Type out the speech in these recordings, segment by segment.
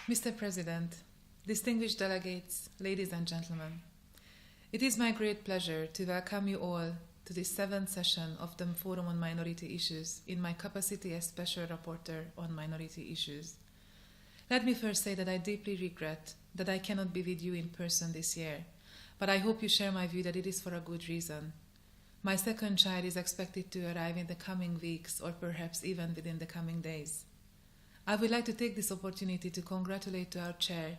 Mr. President, distinguished delegates, ladies and gentlemen, it is my great pleasure to welcome you all to the 7th session of the Forum on Minority Issues in my capacity as Special Rapporteur on Minority Issues. Let me first say that I deeply regret that I cannot be with you in person this year, but I hope you share my view that it is for a good reason. My second child is expected to arrive in the coming weeks or perhaps even within the coming days. I would like to take this opportunity to congratulate our chair,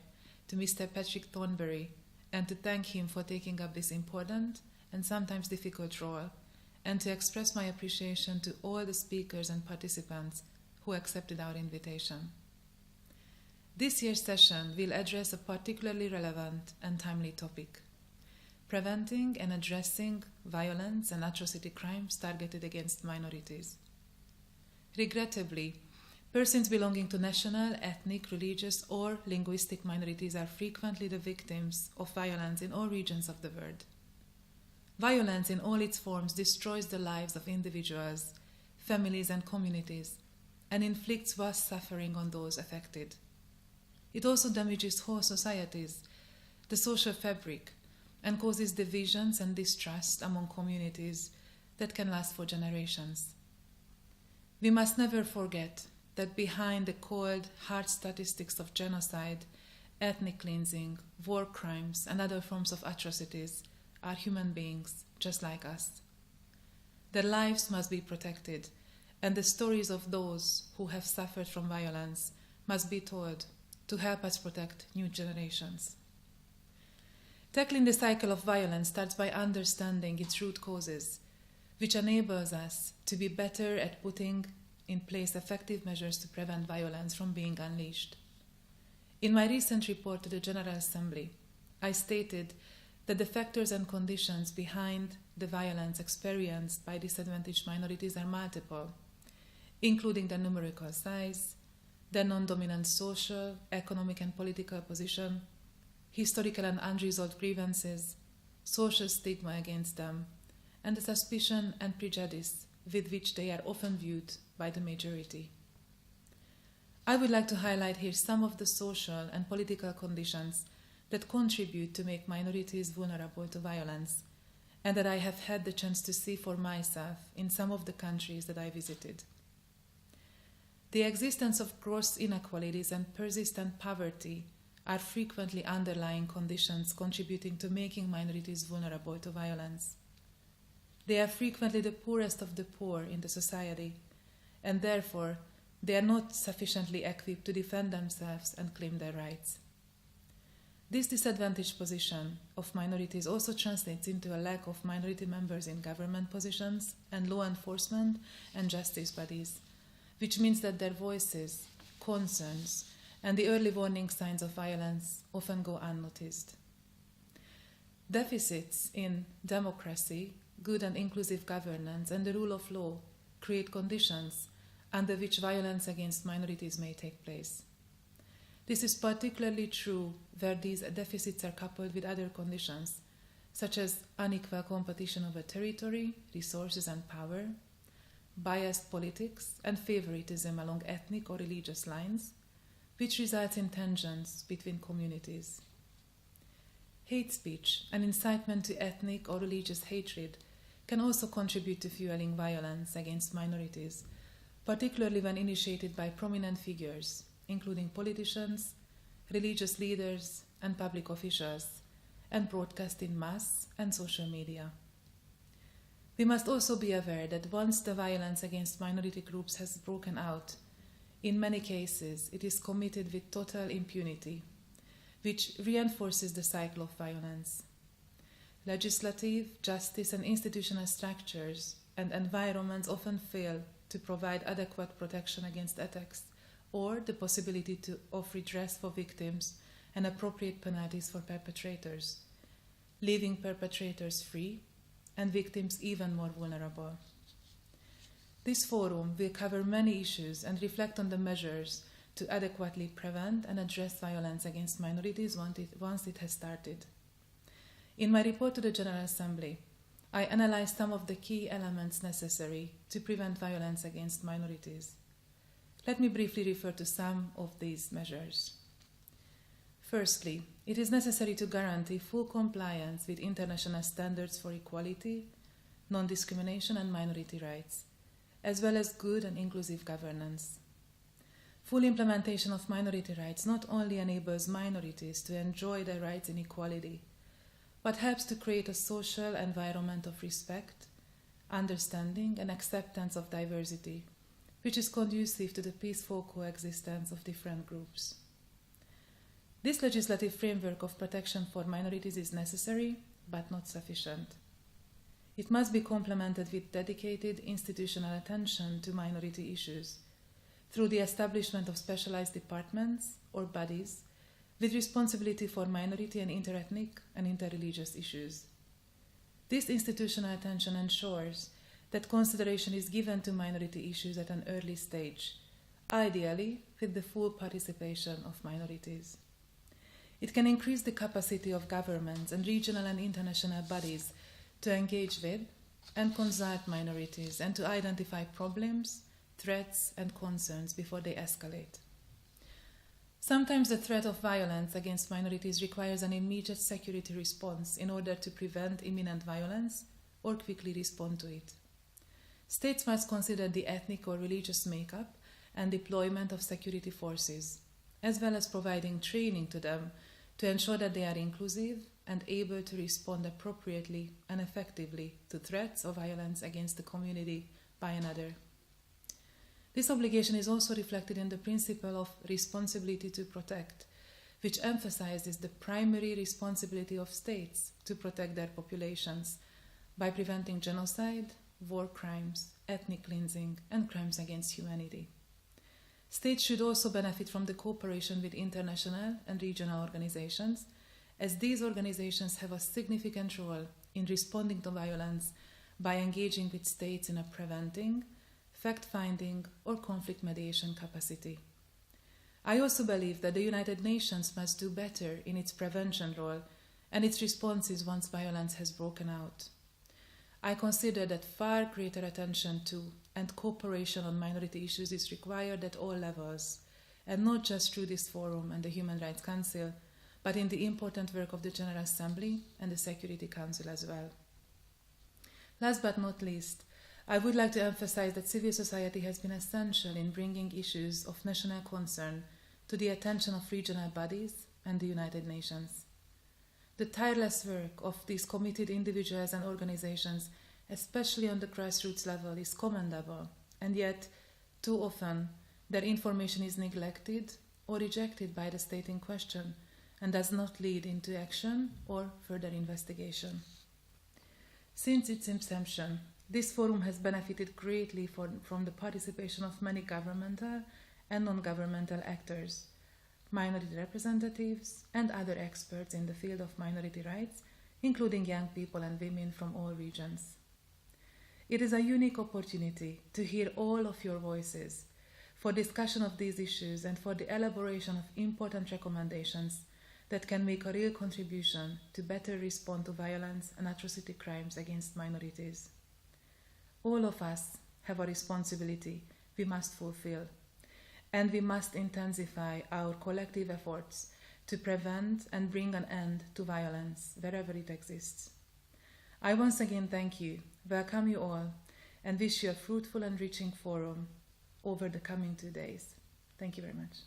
to Mr. Patrick Thornberry, and to thank him for taking up this important and sometimes difficult role, and to express my appreciation to all the speakers and participants who accepted our invitation. This year's session will address a particularly relevant and timely topic: preventing and addressing violence and atrocity crimes targeted against minorities. Regrettably, persons belonging to national, ethnic, religious, or linguistic minorities are frequently the victims of violence in all regions of the world. Violence in all its forms destroys the lives of individuals, families, and communities, and inflicts vast suffering on those affected. It also damages whole societies, the social fabric, and causes divisions and distrust among communities that can last for generations. We must never forget that behind the cold, hard statistics of genocide, ethnic cleansing, war crimes, and other forms of atrocities are human beings just like us. Their lives must be protected, and the stories of those who have suffered from violence must be told to help us protect new generations. Tackling the cycle of violence starts by understanding its root causes, which enables us to be better at putting in place effective measures to prevent violence from being unleashed. In my recent report to the General Assembly, I stated that the factors and conditions behind the violence experienced by disadvantaged minorities are multiple, including their numerical size, their non-dominant social, economic, and political position, historical and unresolved grievances, social stigma against them, and the suspicion and prejudice with which they are often viewed by the majority. I would like to highlight here some of the social and political conditions that contribute to make minorities vulnerable to violence, and that I have had the chance to see for myself in some of the countries that I visited. The existence of gross inequalities and persistent poverty are frequently underlying conditions contributing to making minorities vulnerable to violence. They are frequently the poorest of the poor in the society, and therefore they are not sufficiently equipped to defend themselves and claim their rights. This disadvantaged position of minorities also translates into a lack of minority members in government positions and law enforcement and justice bodies, which means that their voices, concerns, and the early warning signs of violence often go unnoticed. Deficits in democracy, good and inclusive governance, and the rule of law create conditions under which violence against minorities may take place. This is particularly true where these deficits are coupled with other conditions, such as unequal competition over territory, resources, and power, biased politics, and favoritism along ethnic or religious lines, which results in tensions between communities. Hate speech and incitement to ethnic or religious hatred can also contribute to fueling violence against minorities, particularly when initiated by prominent figures, including politicians, religious leaders, and public officials, and broadcast in mass and social media. We must also be aware that once the violence against minority groups has broken out, in many cases it is committed with total impunity, which reinforces the cycle of violence. Legislative, justice, and institutional structures and environments often fail to provide adequate protection against attacks or the possibility of redress for victims and appropriate penalties for perpetrators, leaving perpetrators free and victims even more vulnerable. This forum will cover many issues and reflect on the measures to adequately prevent and address violence against minorities once it has started. In my report to the General Assembly, I analyzed some of the key elements necessary to prevent violence against minorities. Let me briefly refer to some of these measures. Firstly, it is necessary to guarantee full compliance with international standards for equality, non-discrimination and minority rights, as well as good and inclusive governance. Full implementation of minority rights not only enables minorities to enjoy their rights in equality, but helps to create a social environment of respect, understanding and acceptance of diversity, which is conducive to the peaceful coexistence of different groups. This legislative framework of protection for minorities is necessary, but not sufficient. It must be complemented with dedicated institutional attention to minority issues through the establishment of specialized departments or bodies with responsibility for minority and interethnic and interreligious issues. This institutional attention ensures that consideration is given to minority issues at an early stage, ideally with the full participation of minorities. It can increase the capacity of governments and regional and international bodies to engage with and consult minorities and to identify problems, threats, and concerns before they escalate. Sometimes the threat of violence against minorities requires an immediate security response in order to prevent imminent violence or quickly respond to it. States must consider the ethnic or religious makeup and deployment of security forces, as well as providing training to them to ensure that they are inclusive and able to respond appropriately and effectively to threats or violence against the community by another. This obligation is also reflected in the principle of responsibility to protect, which emphasizes the primary responsibility of states to protect their populations by preventing genocide, war crimes, ethnic cleansing, and crimes against humanity. States should also benefit from the cooperation with international and regional organizations, as these organizations have a significant role in responding to violence by engaging with states in a preventing, fact-finding, or conflict mediation capacity. I also believe that the United Nations must do better in its prevention role and its responses once violence has broken out. I consider that far greater attention to and cooperation on minority issues is required at all levels, and not just through this forum and the Human Rights Council, but in the important work of the General Assembly and the Security Council as well. Last but not least, I would like to emphasize that civil society has been essential in bringing issues of national concern to the attention of regional bodies and the United Nations. The tireless work of these committed individuals and organizations, especially on the grassroots level, is commendable, and yet, too often, their information is neglected or rejected by the state in question and does not lead into action or further investigation. Since its inception, this forum has benefited greatly from the participation of many governmental and non-governmental actors, minority representatives, and other experts in the field of minority rights, including young people and women from all regions. It is a unique opportunity to hear all of your voices for discussion of these issues and for the elaboration of important recommendations that can make a real contribution to better respond to violence and atrocity crimes against minorities. All of us have a responsibility we must fulfill, and we must intensify our collective efforts to prevent and bring an end to violence wherever it exists. I once again thank you, welcome you all, and wish you a fruitful and enriching forum over the coming 2 days. Thank you very much.